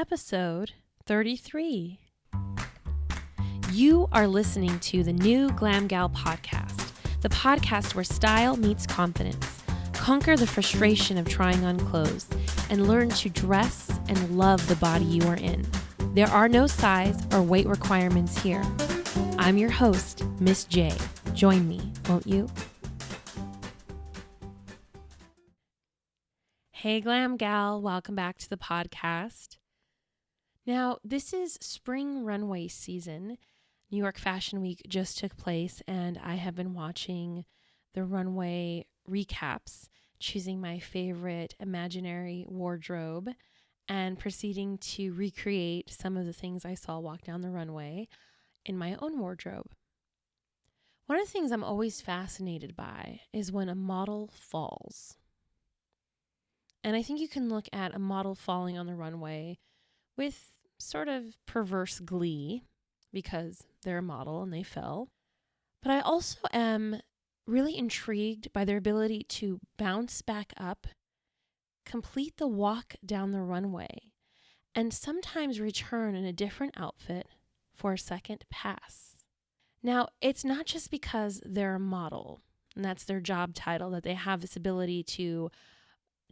episode 33. You are listening to the new Glam Gal podcast, the podcast where style meets confidence. Conquer the frustration of trying on clothes and learn to dress and love the body you are in. There are no size or weight requirements here. I'm your host, Miss J. Join me, won't you? Hey Glam Gal, welcome back to the podcast. Now, this is spring runway season. New York Fashion Week just took place and I have been watching the runway recaps, choosing my favorite imaginary wardrobe and proceeding to recreate some of the things I saw walk down the runway in my own wardrobe. One of the things I'm always fascinated by is when a model falls. And I think you can look at a model falling on the runway with sort of perverse glee because they're a model and they fell. But I also am really intrigued by their ability to bounce back up, complete the walk down the runway, and sometimes return in a different outfit for a second pass. Now, it's not just because they're a model, and that's their job title, that they have this ability to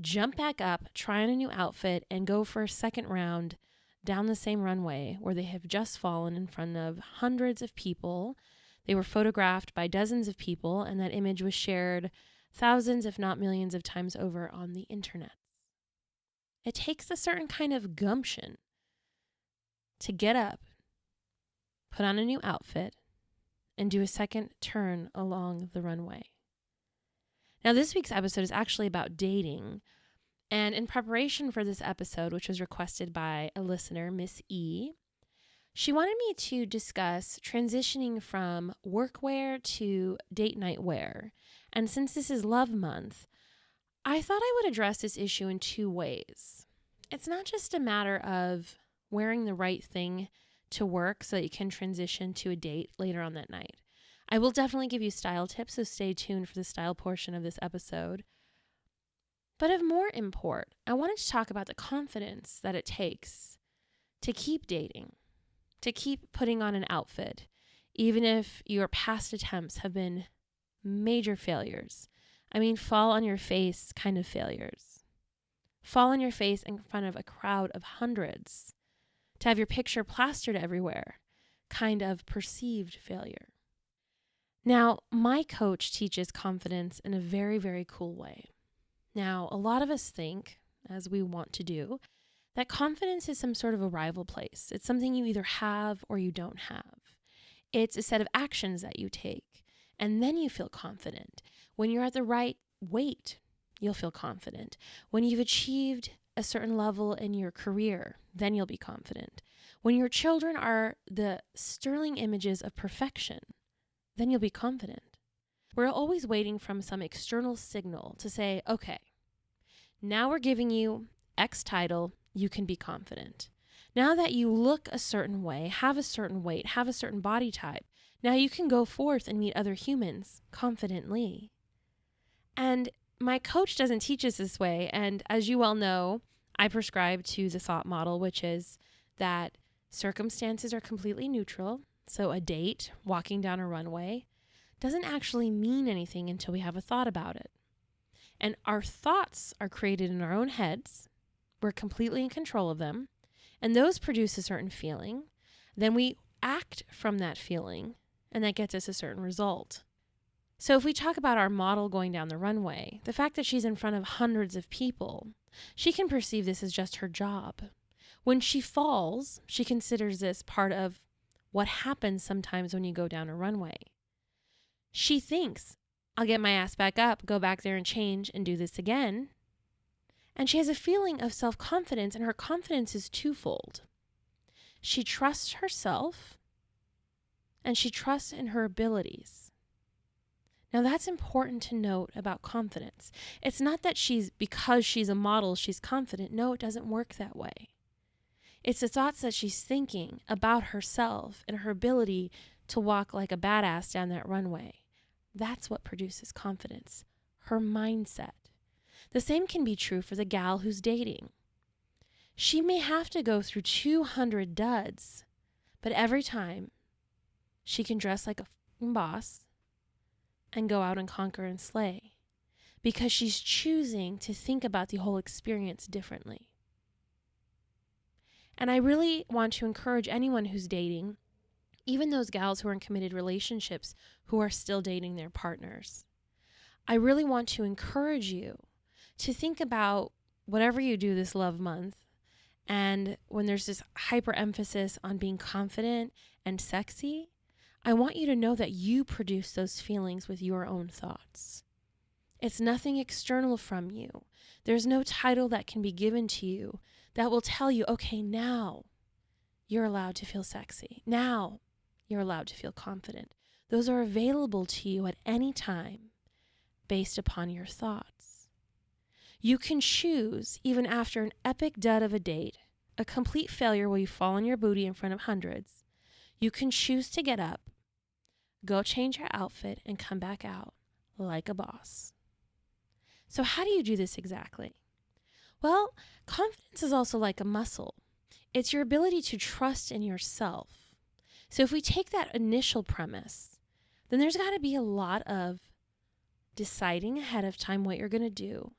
jump back up, try on a new outfit, and go for a second round down the same runway where they have just fallen in front of hundreds of people. They were photographed by dozens of people, and that image was shared thousands, if not millions of times over on the internet. It takes a certain kind of gumption to get up, put on a new outfit, and do a second turn along the runway. Now, this week's episode is actually about dating. And in preparation for this episode, which was requested by a listener, Miss E, she wanted me to discuss transitioning from workwear to date night wear. And since this is Love Month, I thought I would address this issue in two ways. It's not just a matter of wearing the right thing to work so that you can transition to a date later on that night. I will definitely give you style tips, so stay tuned for the style portion of this episode. But of more import, I wanted to talk about the confidence that it takes to keep dating, to keep putting on an outfit, even if your past attempts have been major failures. I mean, fall on your face kind of failures. Fall on your face in front of a crowd of hundreds. To have your picture plastered everywhere, kind of perceived failure. Now, my coach teaches confidence in a very, very cool way. Now, a lot of us think, as we want to do, that confidence is some sort of arrival place. It's something you either have or you don't have. It's a set of actions that you take, and then you feel confident. When you're at the right weight, you'll feel confident. When you've achieved a certain level in your career, then you'll be confident. When your children are the sterling images of perfection, then you'll be confident. We're always waiting from some external signal to say, okay, now we're giving you X title, you can be confident. Now that you look a certain way, have a certain weight, have a certain body type, now you can go forth and meet other humans confidently. And my coach doesn't teach us this way. And as you well know, I prescribe to the thought model, which is that circumstances are completely neutral. So a date, walking down a runway, doesn't actually mean anything until we have a thought about it. And our thoughts are created in our own heads. We're completely in control of them. And those produce a certain feeling. Then we act from that feeling, and that gets us a certain result. So if we talk about our model going down the runway, the fact that she's in front of hundreds of people, she can perceive this as just her job. When she falls, she considers this part of what happens sometimes when you go down a runway. She thinks, I'll get my ass back up, go back there and change and do this again. And she has a feeling of self-confidence, and her confidence is twofold. She trusts herself, and she trusts in her abilities. Now that's important to note about confidence. It's not that because she's a model, she's confident. No, it doesn't work that way. It's the thoughts that she's thinking about herself and her ability to walk like a badass down that runway. That's what produces confidence, her mindset. The same can be true for the gal who's dating. She may have to go through 200 duds, but every time she can dress like a fucking boss and go out and conquer and slay because she's choosing to think about the whole experience differently. And I really want to encourage anyone who's dating, even those gals who are in committed relationships who are still dating their partners. I really want to encourage you to think about whatever you do this love month. And when there's this hyper emphasis on being confident and sexy, I want you to know that you produce those feelings with your own thoughts. It's nothing external from you. There's no title that can be given to you that will tell you, okay, now you're allowed to feel sexy. Now you're allowed to feel confident. Those are available to you at any time based upon your thoughts. You can choose, even after an epic dud of a date, a complete failure where you fall on your booty in front of hundreds, you can choose to get up, go change your outfit, and come back out like a boss. So how do you do this exactly? Well, confidence is also like a muscle. It's your ability to trust in yourself. So if we take that initial premise, then there's got to be a lot of deciding ahead of time what you're going to do,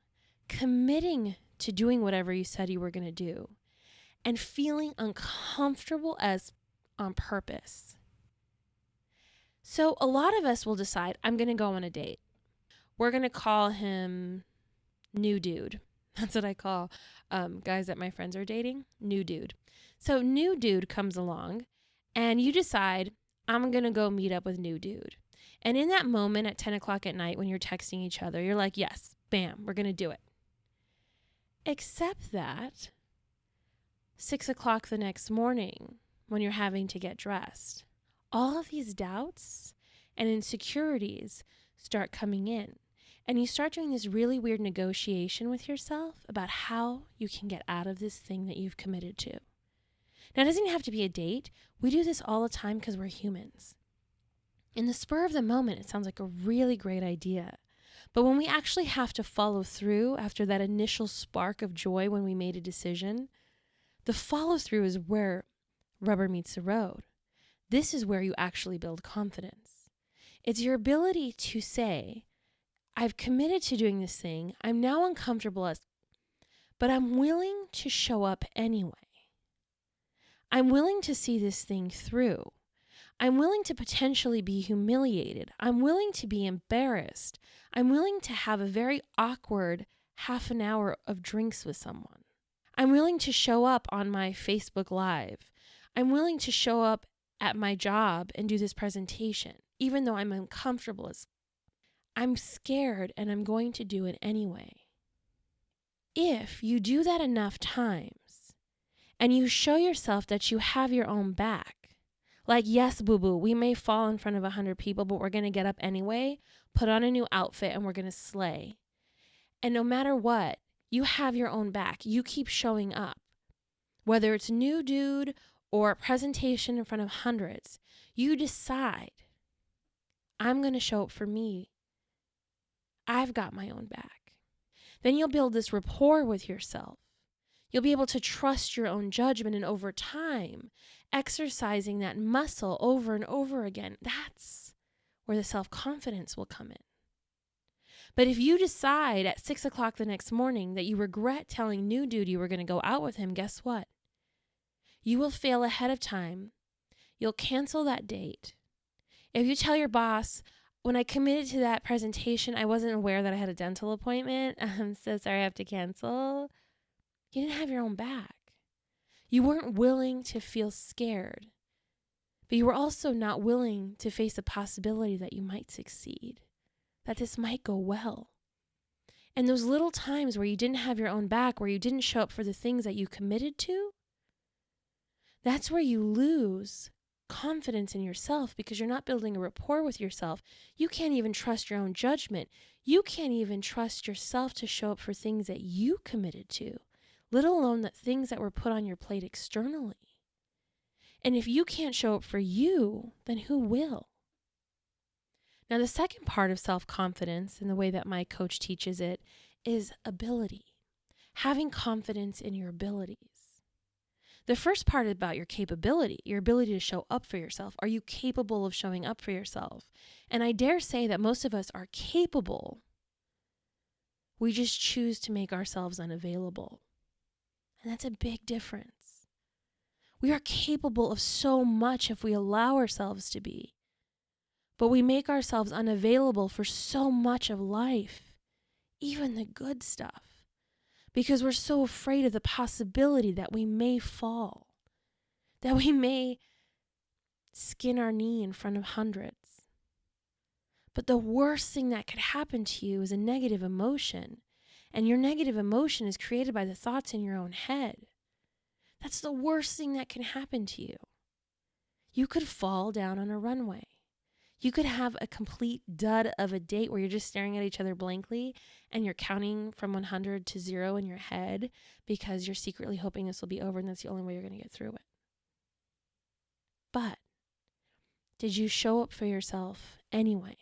committing to doing whatever you said you were going to do, and feeling uncomfortable as on purpose. So a lot of us will decide, I'm going to go on a date. We're going to call him new dude. That's what I call guys that my friends are dating, new dude. So new dude comes along and you decide, I'm going to go meet up with new dude. And in that moment at 10 o'clock at night when you're texting each other, you're like, yes, bam, we're going to do it. Except that 6 o'clock the next morning when you're having to get dressed, all of these doubts and insecurities start coming in. And you start doing this really weird negotiation with yourself about how you can get out of this thing that you've committed to. Now, it doesn't have to be a date. We do this all the time because we're humans. In the spur of the moment, it sounds like a really great idea. But when we actually have to follow through after that initial spark of joy when we made a decision, the follow through is where rubber meets the road. This is where you actually build confidence. It's your ability to say, I've committed to doing this thing. I'm now uncomfortable, but I'm willing to show up anyway. I'm willing to see this thing through. I'm willing to potentially be humiliated. I'm willing to be embarrassed. I'm willing to have a very awkward half an hour of drinks with someone. I'm willing to show up on my Facebook Live. I'm willing to show up at my job and do this presentation, even though I'm uncomfortable. I'm scared and I'm going to do it anyway. If you do that enough times and you show yourself that you have your own back, like, yes, boo-boo, we may fall in front of 100 people, but we're going to get up anyway, put on a new outfit, and we're going to slay. And no matter what, you have your own back. You keep showing up. Whether it's new dude or a presentation in front of hundreds, you decide, I'm going to show up for me. I've got my own back. Then you'll build this rapport with yourself. You'll be able to trust your own judgment, and over time, exercising that muscle over and over again, that's where the self-confidence will come in. But if you decide at 6 o'clock the next morning that you regret telling new dude you were going to go out with him, guess what? You will fail ahead of time. You'll cancel that date. If you tell your boss, when I committed to that presentation, I wasn't aware that I had a dental appointment. I'm so sorry I have to cancel. You didn't have your own back. You weren't willing to feel scared, but you were also not willing to face the possibility that you might succeed, that this might go well. And those little times where you didn't have your own back, where you didn't show up for the things that you committed to, that's where you lose confidence in yourself because you're not building a rapport with yourself. You can't even trust your own judgment. You can't even trust yourself to show up for things that you committed to, let alone the things that were put on your plate externally. And if you can't show up for you, then who will? Now, the second part of self-confidence, and the way that my coach teaches it, is ability. Having confidence in your abilities. The first part is about your capability, your ability to show up for yourself. Are you capable of showing up for yourself? And I dare say that most of us are capable. We just choose to make ourselves unavailable. And that's a big difference. We are capable of so much if we allow ourselves to be. But we make ourselves unavailable for so much of life, even the good stuff, because we're so afraid of the possibility that we may fall, that we may skin our knee in front of hundreds. But the worst thing that could happen to you is a negative emotion, and your negative emotion is created by the thoughts in your own head. That's the worst thing that can happen to you. You could fall down on a runway. You could have a complete dud of a date where you're just staring at each other blankly and you're counting from 100 to 0 in your head because you're secretly hoping this will be over and that's the only way you're going to get through it. But did you show up for yourself anyway?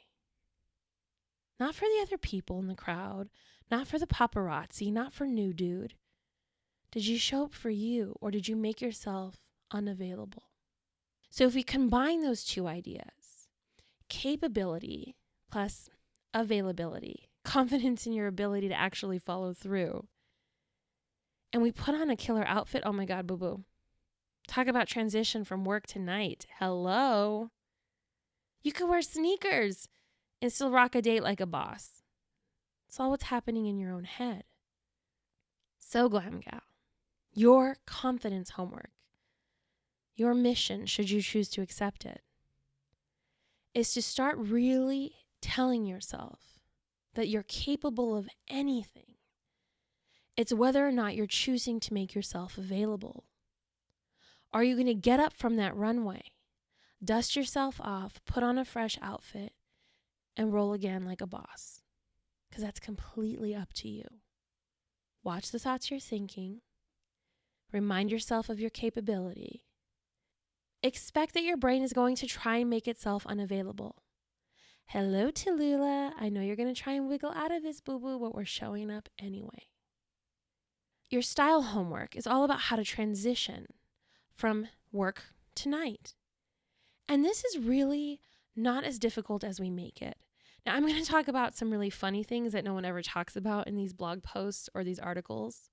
Not for the other people in the crowd, not for the paparazzi, not for new dude. Did you show up for you, or did you make yourself unavailable? So if we combine those two ideas, capability plus availability, confidence in your ability to actually follow through, and we put on a killer outfit, oh my God, boo-boo. Talk about transition from work to night. Hello. You could wear sneakers and still rock a date like a boss. It's all what's happening in your own head. So Glam Gal, your confidence homework, your mission, should you choose to accept it, is to start really telling yourself that you're capable of anything. It's whether or not you're choosing to make yourself available. Are you going to get up from that runway, dust yourself off, put on a fresh outfit, and roll again like a boss? Because that's completely up to you. Watch the thoughts you're thinking. Remind yourself of your capability. Expect that your brain is going to try and make itself unavailable. Hello, Tallulah. I know you're going to try and wiggle out of this, boo-boo, but we're showing up anyway. Your style homework is all about how to transition from work to night. And this is really not as difficult as we make it. Now, I'm going to talk about some really funny things that no one ever talks about in these blog posts or these articles.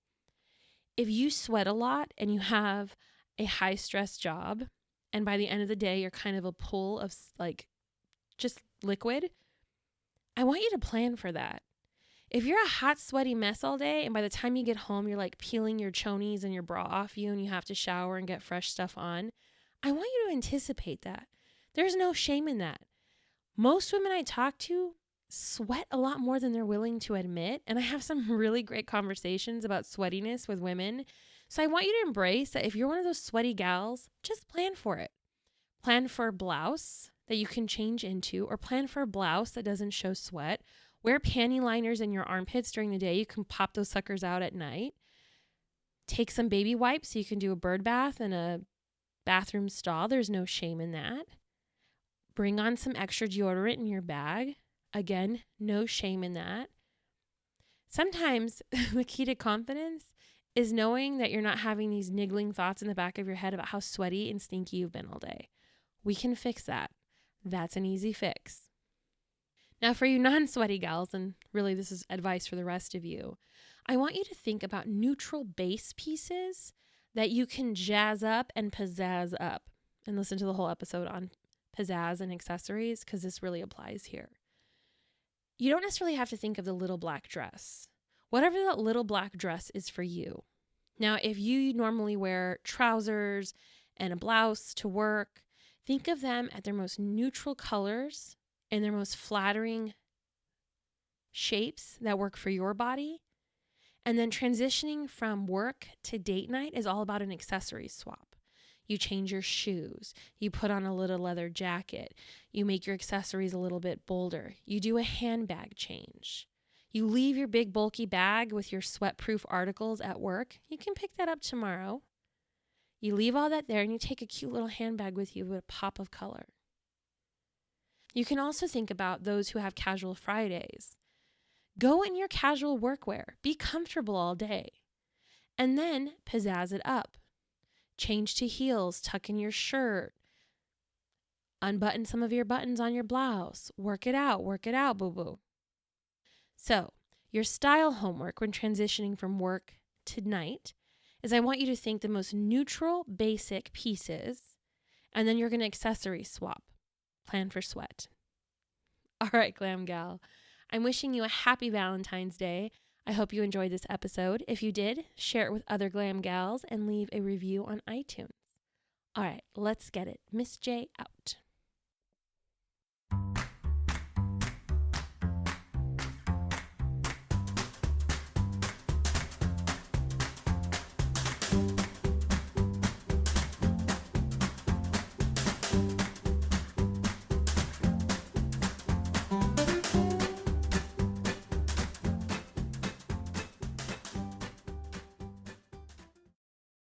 If you sweat a lot and you have a high-stress job, and by the end of the day, you're kind of a pool of just liquid, I want you to plan for that. If you're a hot, sweaty mess all day, and by the time you get home, you're peeling your chonies and your bra off you, and you have to shower and get fresh stuff on, I want you to anticipate that. There's no shame in that. Most women I talk to sweat a lot more than they're willing to admit, and I have some really great conversations about sweatiness with women. So I want you to embrace that if you're one of those sweaty gals, just plan for it. Plan for a blouse that you can change into, or plan for a blouse that doesn't show sweat. Wear panty liners in your armpits during the day. You can pop those suckers out at night. Take some baby wipes so you can do a bird bath in a bathroom stall. There's no shame in that. Bring on some extra deodorant in your bag. Again, no shame in that. Sometimes the key to confidence is knowing that you're not having these niggling thoughts in the back of your head about how sweaty and stinky you've been all day. We can fix that. That's an easy fix. Now, for you non-sweaty gals, and really this is advice for the rest of you, I want you to think about neutral base pieces that you can jazz up and pizzazz up. And listen to the whole episode on pizzazz and accessories, because this really applies here. You don't necessarily have to think of the little black dress. Whatever that little black dress is for you. Now, if you normally wear trousers and a blouse to work, think of them at their most neutral colors and their most flattering shapes that work for your body. And then transitioning from work to date night is all about an accessory swap. You change your shoes. You put on a little leather jacket. You make your accessories a little bit bolder. You do a handbag change. You leave your big bulky bag with your sweat-proof articles at work. You can pick that up tomorrow. You leave all that there and you take a cute little handbag with you with a pop of color. You can also think about those who have casual Fridays. Go in your casual workwear. Be comfortable all day. And then pizzazz it up. Change to heels, tuck in your shirt, unbutton some of your buttons on your blouse. Work it out, boo-boo. So, your style homework when transitioning from work to night is I want you to think the most neutral, basic pieces, and then you're going to accessory swap. Plan for sweat. All right, Glam Gal. I'm wishing you a happy Valentine's Day. I hope you enjoyed this episode. If you did, share it with other Glam Gals and leave a review on iTunes. All right, let's get it. Miss J out.